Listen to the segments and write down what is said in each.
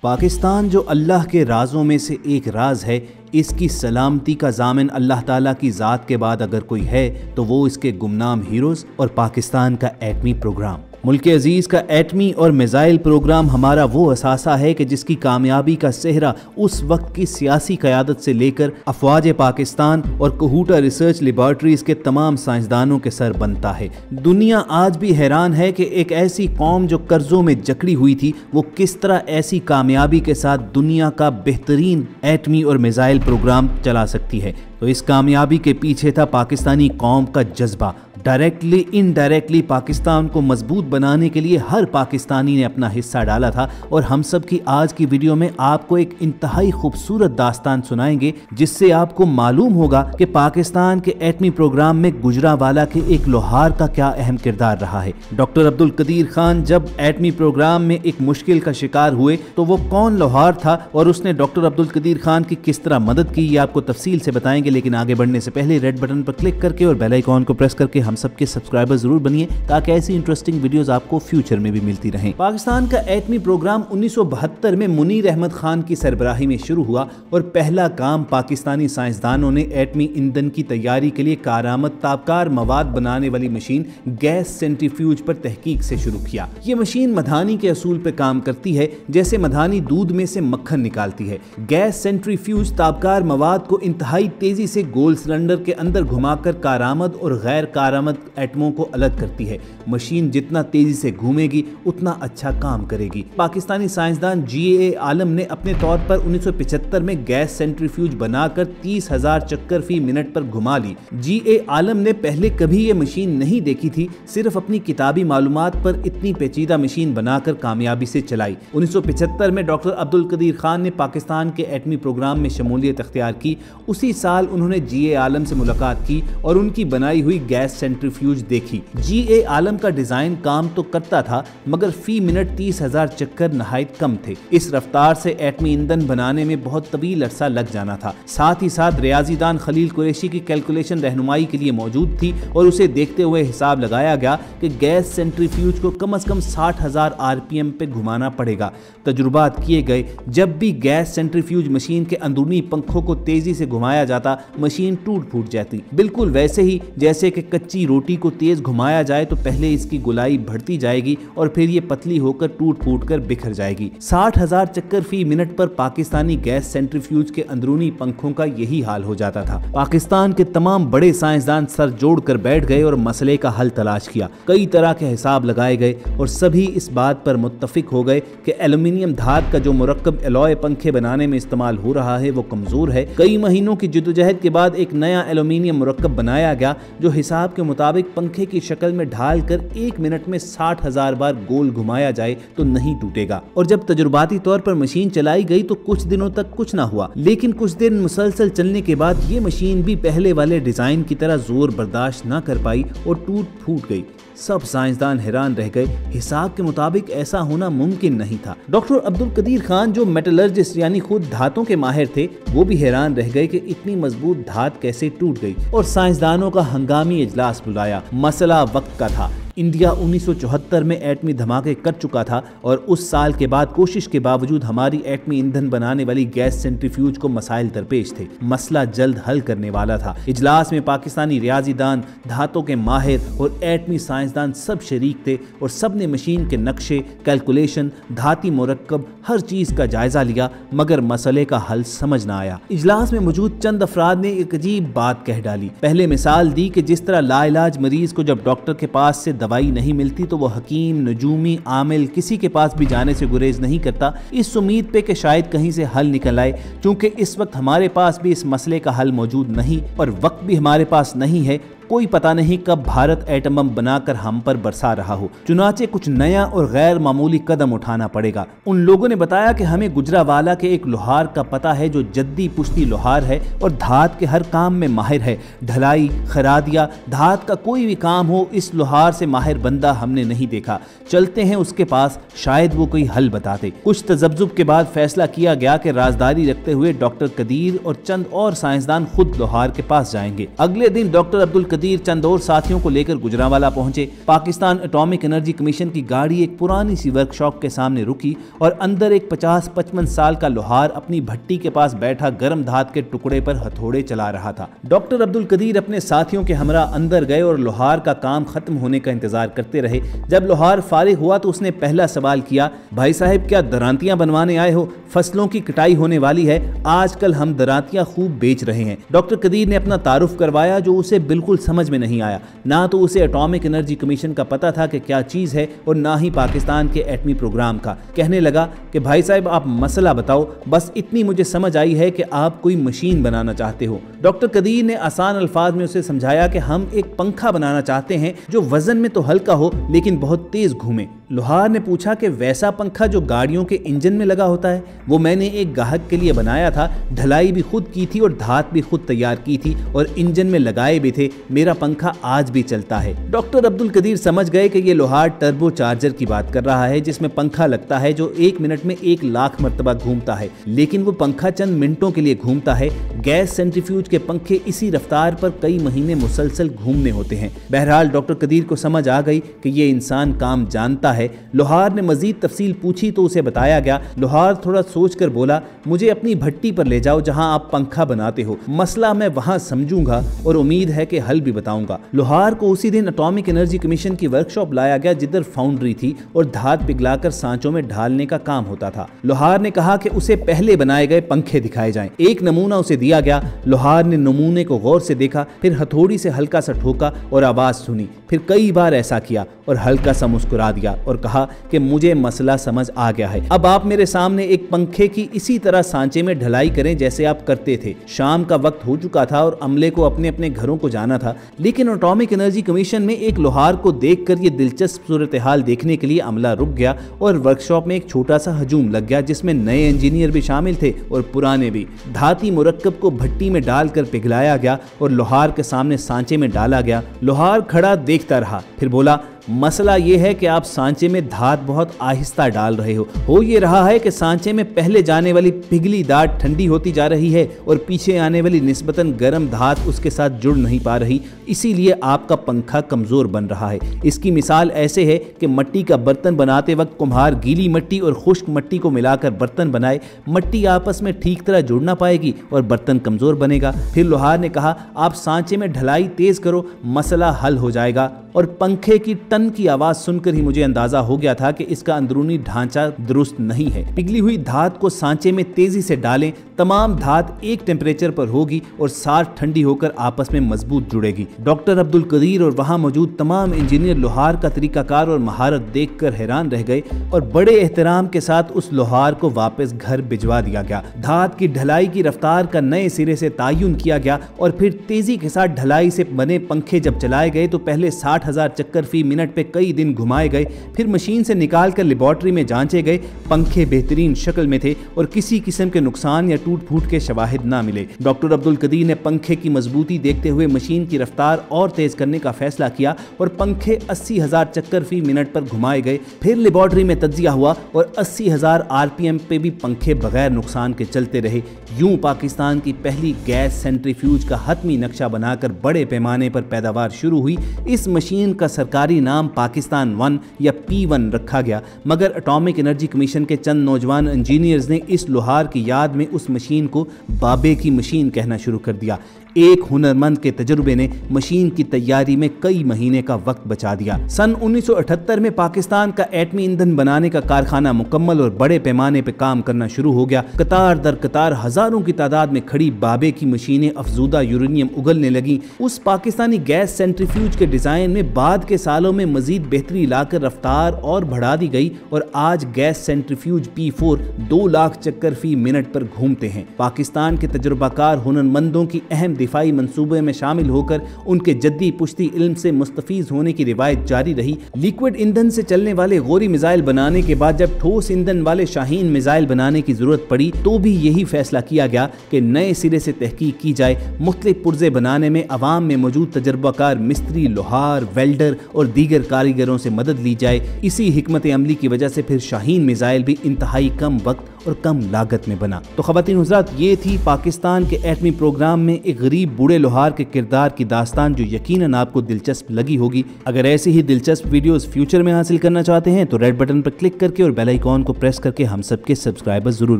पाकिस्तान जो अल्लाह के राज़ों में से एक राज है, इसकी सलामती का ज़ामिन अल्लाह ताला की ज़ात के बाद अगर कोई है तो वो इसके गुमनाम हीरोज़ और पाकिस्तान का एटमी प्रोग्राम। मुल्क अजीज़ का एटमी और मिज़ाइल प्रोग्राम हमारा वो असासा है कि जिसकी कामयाबी का सेहरा उस वक्त की सियासी क़यादत से लेकर अफवाज पाकिस्तान और कहूटा रिसर्च लेबॉर्ट्रीज़ के तमाम साइंसदानों के सर बनता है। दुनिया आज भी हैरान है कि एक ऐसी कौम जो कर्ज़ों में जकड़ी हुई थी, वो किस तरह ऐसी कामयाबी के साथ दुनिया का बेहतरीन एटमी और मिज़ाइल प्रोग्राम चला सकती है। तो इस कामयाबी के पीछे था पाकिस्तानी कौम का जज्बा। डायरेक्टली इनडायरेक्टली पाकिस्तान को मजबूत बनाने के लिए हर पाकिस्तानी ने अपना हिस्सा डाला था। और हम सब की आज की वीडियो में आपको एक इंतहाई खूबसूरत दास्तान सुनाएंगे, जिससे आपको मालूम होगा कि पाकिस्तान के एटमी प्रोग्राम में गुजरावाला के एक लोहार का क्या अहम किरदार रहा है। डॉक्टर अब्दुल कदीर खान जब एटमी प्रोग्राम में एक मुश्किल का शिकार हुए तो वो कौन लोहार था और उसने डॉक्टर अब्दुल कदीर खान की किस तरह मदद की, ये आपको तफसील से बताएंगे। लेकिन आगे बढ़ने से पहले रेड बटन पर क्लिक करके और बेल आइकॉन को प्रेस करके हम सबके सब्सक्राइबर जरूर बनिए, ताकि ऐसी इंटरेस्टिंग वीडियोस आपको फ्यूचर में भी मिलती रहें। पाकिस्तान का एटमी प्रोग्राम 1972 में मुनीर अहमद खान की सरबराही में शुरू हुआ और पहला काम पाकिस्तानी साइंसदानों ने एटमी ईंधन की तैयारी के लिए कारआमद ताबकार मवाद बनाने वाली मशीन गैस सेंट्रीफ्यूज पर तहकीक से शुरू किया। ये मशीन मधानी के असूल पर काम करती है, जैसे मधानी दूध में से मक्खन निकालती है। गैस सेंट्रीफ्यूज ताबकार मवाद को इंतहाई तेजी से गोल सिलेंडर के अंदर घुमाकर कारआमद और गैर कारआमद एटमों को अलग करती है। मशीन जितना तेजी से घूमेगी उतना अच्छा काम करेगी। पाकिस्तानी साइंसदान GA आलम ने अपने तौर पर 1975 में गैस सेंट्रीफ्यूज बनाकर 30,000 चक्कर फी मिनट पर घुमा ली। GA आलम ने पहले कभी ये मशीन नहीं देखी थी, सिर्फ अपनी किताबी मालूमात पर इतनी पेचीदा मशीन बनाकर कामयाबी से चलाई। 1975 में डॉक्टर अब्दुल कदीर खान ने पाकिस्तान के एटमी प्रोग्राम में शमूलियत अख्तियार की। उसी साल उन्होंने GA आलम से मुलाकात की और उनकी बनाई हुई गैस सेंट्रीफ्यूज देखी। GA आलम का डिजाइन काम तो करता था, मगर फी मिनट 30,000 चक्कर नहायत कम थे। इस रफ्तार से एटमी ईंधन बनाने में बहुत तवील अरसा लग जाना था। साथ ही साथ रियाजीदान खलील कुरैशी की कैलकुलेशन रहनुमाई के लिए मौजूद थी और उसे देखते हुए हिसाब लगाया गया कि गैस सेंट्रीफ्यूज को कम से कम 60,000 RPM पे घुमाना पड़ेगा। तजुर्बात किए गए, जब भी गैस सेंट्रीफ्यूज मशीन के अंदरूनी पंखों को तेजी से घुमाया जाता, मशीन टूट फूट जाती। बिल्कुल वैसे ही जैसे कि कच्ची रोटी को तेज घुमाया जाए तो पहले इसकी गोलाई बढ़ती जाएगी और फिर ये पतली होकर टूट फूट कर बिखर जाएगी। 60,000 चक्कर फी मिनट पर पाकिस्तानी गैस सेंट्रीफ्यूज के अंदरूनी पंखों का यही हाल हो जाता था। पाकिस्तान के तमाम बड़े साइंसदान सर जोड़कर बैठ गए और मसले का हल तलाश किया। कई तरह के हिसाब लगाए गए और सभी इस बात पर मुत्तफिक हो गए कि एल्यूमिनियम धात का जो मुरक्कब एलॉय पंखे बनाने में इस्तेमाल हो रहा है वो कमजोर है। कई महीनों की जद्दोजहद के बाद एक नया एल्यूमिनियम मुरक्कब बनाया गया, जो हिसाब के मुताबिक पंखे की शक्ल में ढालकर 1 मिनट में 60,000 बार गोल घुमाया जाए तो नहीं टूटेगा। और जब तजुर्बाती तौर पर मशीन चलाई गई तो कुछ दिनों तक कुछ ना हुआ, लेकिन कुछ दिन मुसलसल चलने के बाद ये मशीन भी पहले वाले डिजाइन की तरह जोर बर्दाश्त ना कर पाई और टूट फूट गई। सब साइंसदान हैरान रह गए, हिसाब के मुताबिक ऐसा होना मुमकिन नहीं था। डॉक्टर अब्दुल कदीर खान जो मेटलर्जिस्ट यानी खुद धातों के माहिर थे, वो भी हैरान रह गए कि इतनी मजबूत धात कैसे टूट गई और साइंसदानों का हंगामी इजलास बुलाया। मसला वक्त का था। इंडिया 1974 में एटमी धमाके कर चुका था और उस साल के बाद कोशिश के बावजूद हमारी एटमी ईंधन बनाने वाली गैस सेंट्रीफ्यूज को मसाइल दरपेश थे। मसला जल्द हल करने वाला था। इजलास में पाकिस्तानी रियाजीदान, धातों के माहिर और एटमी साइंसदान सब शरीक थे और सब ने मशीन के नक्शे, कैलकुलेशन, धाती मुरक्कब, हर चीज का जायजा लिया, मगर मसले का हल समझ ना आया। इजलास में मौजूद चंद अफराद ने एक अजीब बात कह डाली। पहले मिसाल दी कि जिस तरह लाइलाज मरीज को जब डॉक्टर के पास से दवाई नहीं मिलती तो वो हकीम, नजूमी, आमिल किसी के पास भी जाने से गुरेज नहीं करता, इस उम्मीद पे कि शायद कहीं से हल निकल आए। क्योंकि इस वक्त हमारे पास भी इस मसले का हल मौजूद नहीं और वक्त भी हमारे पास नहीं है, कोई पता नहीं कब भारत एटम बम बनाकर हम पर बरसा रहा हो। चुनाचे कुछ नया और गैर मामूली कदम उठाना पड़ेगा। उन लोगों ने बताया कि हमें गुजरावाला के एक लोहार का पता है जो जद्दी पुश्ती लोहार है और धात के हर काम में माहिर है। ढलाई, खरादिया, धात का कोई भी काम हो, इस लोहार से माहिर बंदा हमने नहीं देखा। चलते हैं उसके पास, शायद वो कोई हल बताते। कुछ तजब्जुब के बाद फैसला किया गया कि राजदारी रखते हुए डॉक्टर कदीर और चंद और साइंसदान खुद लोहार के पास जाएंगे। अगले दिन डॉक्टर अब्दुल कदीर चंद और साथियों को लेकर गुजरांवाला पहुंचे। पाकिस्तान एटॉमिक एनर्जी कमीशन की गाड़ी एक पुरानी सी वर्कशॉप के सामने रुकी और अंदर एक 50-55 साल का लोहार अपनी भट्टी के पास बैठा गर्म धात के टुकड़े पर हथौड़े चला रहा था। डॉक्टर अब्दुल कदीर अपने साथियों के हमरा अंदर गए और लोहार का काम खत्म होने का इंतजार करते रहे। जब लोहार फारिग हुआ तो उसने पहला सवाल किया, भाई साहब क्या दरांतियां बनवाने आए हो? फसलों की कटाई होने वाली है, आजकल हम दरांतियां खूब बेच रहे हैं। डॉक्टर कदीर ने अपना तारुफ करवाया जो उसे बिल्कुल समझ में नहीं आया। ना तो उसे एटॉमिक एनर्जी कमीशन का पता था कि क्या चीज़ है और ना ही पाकिस्तान के एटमी प्रोग्राम का। कहने लगा कि भाई साहब आप मसला बताओ, बस इतनी मुझे समझ आई है कि आप कोई मशीन बनाना चाहते हो। डॉक्टर कदीर ने आसान अल्फाज में उसे समझाया कि हम एक पंखा बनाना चाहते हैं जो वजन में तो हल्का हो लेकिन बहुत तेज घूमे। लोहार ने पूछा कि वैसा पंखा जो गाड़ियों के इंजन में लगा होता है? वो मैंने एक ग्राहक के लिए बनाया था, ढलाई भी खुद की थी और धात भी खुद तैयार की थी और इंजन में लगाए भी थे। मेरा पंखा आज भी चलता है। डॉक्टर अब्दुल कदीर समझ गए कि ये लोहार टर्बो चार्जर की बात कर रहा है जिसमें पंखा लगता है जो 1 मिनट में 1 लाख मरतबा घूमता है, लेकिन वो पंखा चंद मिनटों के लिए घूमता है। गैस सेंट्रीफ्यूज के पंखे इसी रफ्तार पर कई महीने मुसलसल घूमने होते हैं। बहरहाल डॉक्टर कदीर को समझ आ गई कि ये इंसान काम जानता है। लोहार ने मजीद तफसील पूछी तो उसे बताया गया। लोहार थोड़ा सोचकर बोला, मुझे अपनी भट्टी पर ले जाओ जहां आप पंखा बनाते हो, मसला मैं वहां समझूंगा और उम्मीद है कि हल भी बताऊंगा। लोहार को उसी दिन एटॉमिक एनर्जी कमीशन की वर्कशॉप लाया गया जिधर फाउंड्री थी और धात पिघलाकर सांचों में ढालने का काम होता था। लोहार ने कहा कि उसे पहले बनाए गए पंखे दिखाए जाएं। एक नमूना उसे दिया गया। लोहार ने नमूने को गौर से देखा, फिर हथौड़ी से हल्का सा ठोका और आवाज सुनी। फिर कई बार ऐसा किया और हल्का सा मुस्कुरा दिया और कहा कि मुझे मसला समझ आ गया है। अब आप मेरे सामने एक पंखे की इसी तरह सांचे में ढलाई करें जैसे आप करते थे। शाम का वक्त हो चुका था और अमले को अपने अपने घरों को जाना था, लेकिन एटॉमिक एनर्जी कमीशन में एक लोहार को देखकर ये दिलचस्प सूरत हाल देखने के लिए अमला रुक गया और वर्कशॉप में एक छोटा सा हजूम लग गया जिसमें नए इंजीनियर भी शामिल थे और पुराने भी। धाती मुरक्कब को भट्टी में डालकर पिघलाया गया और लोहार के सामने सांचे में डाला गया। लोहार खड़ा देखता रहा, फिर बोला, मसला यह है कि आप सांचे में धात बहुत आहिस्ता डाल रहे हो ये रहा है कि सांचे में पहले जाने वाली पिघली धात ठंडी होती जा रही है और पीछे आने वाली निस्बतन गर्म धात उसके साथ जुड़ नहीं पा रही, इसीलिए आपका पंखा कमजोर बन रहा है। इसकी मिसाल ऐसे है कि मिट्टी का बर्तन बनाते वक्त कुम्हार गीली मिट्टी और खुश्क मिट्टी को मिलाकर बर्तन बनाए, मिट्टी आपस में ठीक तरह जुड़ ना पाएगी और बर्तन कमजोर बनेगा। फिर लोहार ने कहा, आप सांचे में ढलाई तेज करो, मसला हल हो जाएगा। और पंखे की टन की आवाज सुनकर ही मुझे अंदाजा हो गया था कि इसका अंदरूनी ढांचा दुरुस्त नहीं है। पिघली हुई धात को सांचे में तेजी से डालें, तमाम धात एक टेम्परेचर पर होगी और साथ ठंडी होकर आपस में मजबूत जुड़ेगी। डॉक्टर अब्दुल कदीर और वहां मौजूद तमाम इंजीनियर लोहार का तरीकाकार और महारत देखकर हैरान रह गए और बड़े एहतराम के साथ उस लोहार को वापस घर भिजवा दिया गया। धात की ढलाई की रफ्तार का नए सिरे से तायुन किया गया और फिर तेजी के साथ ढलाई से बने पंखे जब चलाए गए तो पहले 60,000 चक्कर फी मिनट पे कई दिन घुमाए गए, फिर मशीन से निकालकर लेबोरेटरी में जांचे गए। पंखे बेहतरीन शक्ल में थे और किसी किस्म के नुकसान या टूट फूट के शवाहिद ना मिले। डॉक्टर अब्दुल कदीर ने पंखे की मजबूती देखते हुए मशीन की रफ्तार और तेज करने का फैसला किया और पंखे 80,000 चक्कर फी मिनट पर घुमाए गए। फिर लेबोरेटरी में तज्जिया हुआ और 80,000 RPM पे भी पंखे बगैर नुकसान के चलते रहे। यूं पाकिस्तान की पहली गैस सेंट्रीफ्यूज का हतमी नक्शा बनाकर बड़े पैमाने पर पैदावार शुरू हुई। इस मशीन का सरकारी नाम पाकिस्तान 1 या P1 रखा गया, मगर एटॉमिक एनर्जी कमीशन के चंद नौजवान इंजीनियर्स ने इस लोहार की याद में उस मशीन को बाबे की मशीन कहना शुरू कर दिया। एक हुनरमंद के तजुर्बे ने मशीन की तैयारी में कई महीने का वक्त बचा दिया। सन 1978 में पाकिस्तान का एटमी ईंधन बनाने का कारखाना मुकम्मल और बड़े पैमाने पर काम करना शुरू हो गया। कतार दर कतार हजारों की तादाद में खड़ी बाबे की मशीनें अफजूदा यूरेनियम उगलने लगी। उस पाकिस्तानी गैस सेंट्रीफ्यूज के डिजाइन में बाद के सालों में मजीद बेहतरी लाकर रफ्तार और बढ़ा दी गई और आज गैस सेंट्रीफ्यूज P4 2 लाख चक्कर फी मिनट पर घूमते हैं। पाकिस्तान के तजुर्बाकार हुनरमंदों की अहम दिफाई मंसूबे में शामिल होकर उनके जद्दी पुश्ती इल्म से मुस्तफीज होने की रिवायत जारी रही। लिक्विड ईंधन से चलने वाले गोरी मिसाइल बनाने के बाद जब ठोस ईंधन वाले शाहीन मिसाइल बनाने की जरूरत पड़ी तो भी यही फैसला किया गया कि नए सिरे से तहकीक की जाए। मुख्तलिफ पुर्जे बनाने में अवाम में मौजूद तजुर्बाकार मिस्त्री, लोहार, वेल्डर और दीगर कारीगरों से मदद ली जाए। इसी हिकमत अमली की वजह से फिर शाहीन मिसाइल भी इंतहाई कम वक्त और कम लागत में बना। तो ख़वातीन हज़रात, ये थी पाकिस्तान के एटमी प्रोग्राम में एक गरीब बूढ़े लोहार के किरदार की दास्तान, जो यकीनन आपको दिलचस्प लगी होगी। अगर ऐसी ही दिलचस्प वीडियोस फ्यूचर में हासिल करना चाहते हैं तो रेड बटन पर क्लिक करके और बेल आइकॉन को प्रेस करके हम सबके सब्सक्राइबर जरूर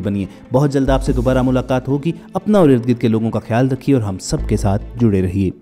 बनिए। बहुत जल्द आपसे दोबारा मुलाकात होगी। अपना और इर्द गिर्द के लोगों का ख्याल रखिए और हम सबके साथ जुड़े रहिए।